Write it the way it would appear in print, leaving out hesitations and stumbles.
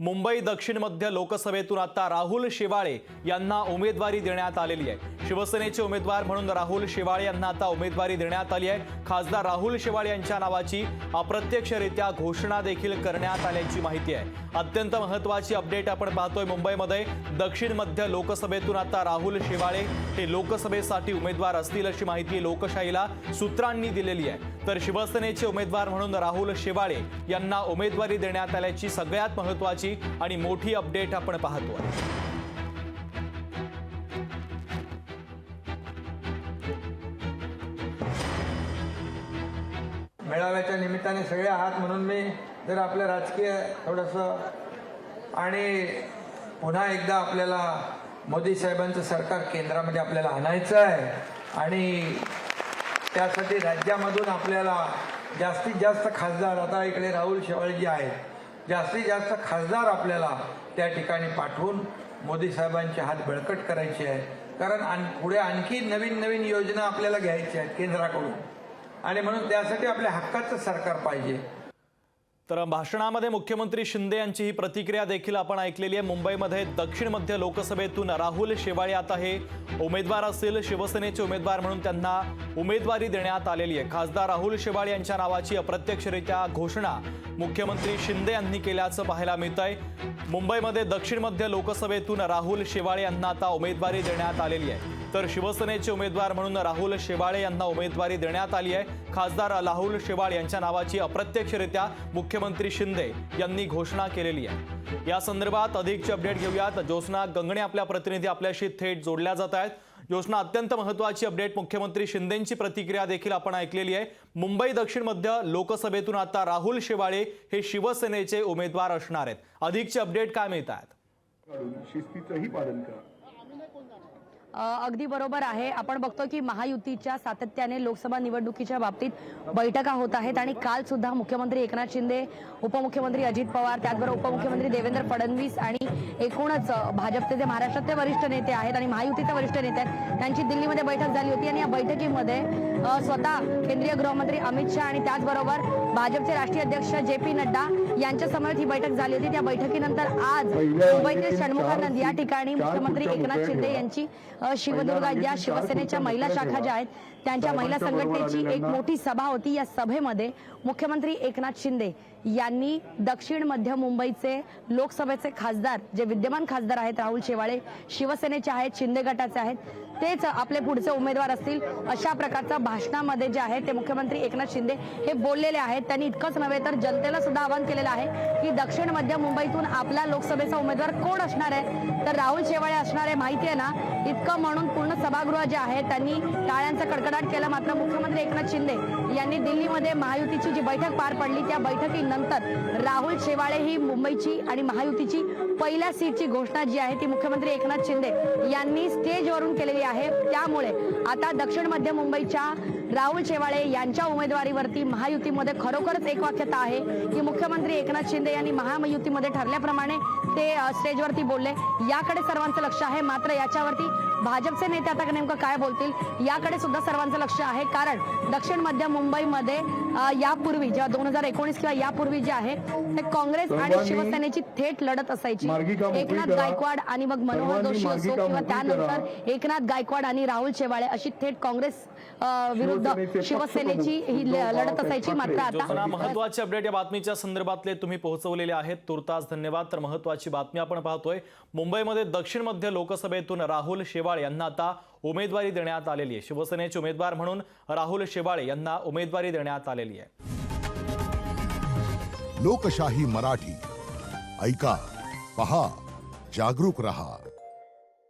मुंबई दक्षिण मध्य लोकसभेतून आता राहुल शेवाळे यांना उमेदवारी देण्यात आलेली आहे। शिवसेनेचे उमेदवार म्हणून राहुल शेवाळे यांना आता उमेदवारी देण्यात आली आहे। खासदार राहुल शेवाळे यांच्या नावाची अप्रत्यक्षरित्या घोषणा देखील करण्यात आल्याची माहिती आहे। अत्यंत महत्त्वाची अपडेट आपण पाहतोय। मुंबईमध्ये दक्षिण मध्य लोकसभेतून आता राहुल शेवाळे हे लोकसभेसाठी उमेदवार असतील अशी माहिती लोकशाहीला सूत्रांनी दिलेली आहे। तर शिवसेनेचे उमेदवार म्हणून राहुल शेवाळे यांना उमेदवारी देण्यात आल्याची सगळ्यात महत्त्वाची आणि मोठी अपडेट आपण पाहतोय। मेळाव्याच्या निमित्ताने सगळे आहात म्हणून मी जर आपलं राजकीय थोडंसं आणि पुन्हा एकदा आपल्याला मोदी साहेबांचं सरकार केंद्रामध्ये आपल्याला आणायचं आहे आणि त्यासाठी राज्यामधून आपल्याला जास्तीत जास्त खासदार, आता इकडे राहुल शेवाळे जी आहेत, जास्तीत जास्त खासदार आपल्याला त्या ठिकाणी पाठवून मोदी साहेबांचे हात बळकट करायचे आहे। कारण पुढे आणखी नवीन नवीन योजना आपल्याला घ्यायच्या आहेत केंद्राकडून आणि म्हणून त्यासाठी आपल्या हक्काचं सरकार पाहिजे। तर भाषणामध्ये मुख्यमंत्री शिंदे यांची ही प्रतिक्रिया देखील आपण ऐकलेली आहे। मुंबईमध्ये दक्षिण मध्य लोकसभेतून राहुल शेवाळे आता हे उमेदवार असतील। शिवसेनेचे उमेदवार म्हणून त्यांना उमेदवारी देण्यात आलेली आहे। खासदार राहुल शेवाळे यांच्या नावाची अप्रत्यक्षरित्या घोषणा मुख्यमंत्री शिंदे यांनी केल्याचं पाहायला मिळतंय। मुंबईमध्ये दक्षिण मध्य लोकसभेतून राहुल शेवाळे यांना आता उमेदवारी देण्यात आलेली आहे। तर शिवसेनेचे उमेदवार म्हणून राहुल शेवाळे यांना उमेदवारी देण्यात आली आहे। खासदार राहुल शेवाळे यांच्या नावाची अप्रत्यक्षरित्या मुख्यमंत्री शिंदे यांनी घोषणा केलेली आहे। या संदर्भात अधिकची अपडेट घेऊयात। ज्योत्स्ना गंगणे आपल्या प्रतिनिधी आपल्याशी थेट जोडल्या जात आहेत। ज्योत्स्ना, अत्यंत महत्त्वाची अपडेट, मुख्यमंत्री शिंदेंची प्रतिक्रिया देखील आपण ऐकलेली आहे। मुंबई दक्षिण मध्य लोकसभेतून आता राहुल शेवाळे हे शिवसेनेचे उमेदवार असणार आहेत। अधिकची अपडेट काय मिळतात? शिस्तीचंही पालन करा। अगदी बरोबर आहे। आपण बघतो की महायुतीच्या सातत्याने लोकसभा निवडणुकीच्या बाबतीत बैठका होत आहेत आणि काल सुद्धा मुख्यमंत्री एकनाथ शिंदे, उपमुख्यमंत्री अजित पवार, त्याचबरोबर उपमुख्यमंत्री देवेंद्र फडणवीस आणि एकूणच भाजपचे जे महाराष्ट्रातले वरिष्ठ नेते आहेत आणि महायुतीचे वरिष्ठ नेते आहेत त्यांची दिल्लीमध्ये बैठक झाली होती आणि या बैठकीमध्ये स्वतः केंद्रीय गृहमंत्री अमित शाह आणि त्याचबरोबर भाजपचे राष्ट्रीय अध्यक्ष जे.पी. नड्डा यांच्या समवेत ही बैठक झाली होती। त्या बैठकीनंतर आज मुंबईतील षण्मुखानंद या ठिकाणी मुख्यमंत्री एकनाथ शिंदे यांची शिवदुर्ग या शिवसेनेच्या महिला शाखा ज्या आहेत त्यांच्या महिला संघटनेची एक मोठी सभा होती। या सभेमध्ये मुख्यमंत्री एकनाथ शिंदे यांनी दक्षिण मध्य मुंबईचे लोकसभेचे खासदार, जे विद्यमान खासदार आहेत राहुल शेवाळे, शिवसेनेचे आहेत, शिंदे गटाचे आहेत, तेच आपले पुढचे उमेदवार असतील अशा प्रकारच्या भाषणामध्ये जे आहे ते मुख्यमंत्री एकनाथ शिंदे हे बोललेले आहेत। त्यांनी इतकंच नव्हे तर जनतेला सुद्धा आवाहन केलेलं आहे की दक्षिण मध्य मुंबईतून आपला लोकसभेचा उमेदवार कोण असणार आहे, तर राहुल शेवाळे असणार आहे, माहिती आहे ना, इतकं म्हणून पूर्ण सभागृह जे आहे त्यांनी टाळ्यांचा कडकडाट केला। मात्र मुख्यमंत्री एकनाथ शिंदे यांनी दिल्लीमध्ये महायुतीची जी बैठक पार पडली त्या बैठकीनंतर राहुल शेवाळे ही मुंबईची आणि महायुतीची पहिल्या सीटची घोषणा जी आहे ती मुख्यमंत्री एकनाथ शिंदे यांनी स्टेजवरून केलेली आहे। त्यामुळे आता दक्षिण मध्य मुंबईच्या राहुल शेवाळे यांच्या उमेदवारीवरती महायुतीमध्ये खरोखरच एकवाक्यता आहे की मुख्यमंत्री एकनाथ शिंदे यांनी महायुतीमध्ये ठरल्याप्रमाणे ते स्टेजवरती बोलले। याकडे सर्वांचं लक्ष आहे। मात्र याच्यावरती भाजपचे नेते आता नेमकं काय बोलतील याकडे सुद्धा सर्वांचं लक्ष आहे। कारण दक्षिण मध्य मुंबईमध्ये यापूर्वी जेव्हा 2019 किंवा यापूर्वी जे आहे ते काँग्रेस आणि शिवसेनेची थेट लढत असायची। एकनाथ गायकवाड आणि मग मनोहर जोशी असो किंवा त्यानंतर एकनाथ गायकवाड आणि राहुल शेवाळे अशी थेट काँग्रेस विरुद्ध शिवसेनेची ही लढत असायची। मात्र आता महत्त्वाची अपडेट या बातमीच्या संदर्भातले तुम्ही पोहोचवलेले आहेत, तुर्तास धन्यवाद। तर महत्त्वाची बातमी आपण पाहतोय, मुंबईमध्ये दक्षिण मध्य लोकसभेतून राहुल शेवाळे यांना आता उमेदवारी देण्यात आलेली आहे। शिवसेनेचे उमेदवार म्हणून राहुल शेवाळे यांना उमेदवारी देण्यात आलेली आहे। लोकशाही मराठी ऐका, पहा, जागरूक रहा।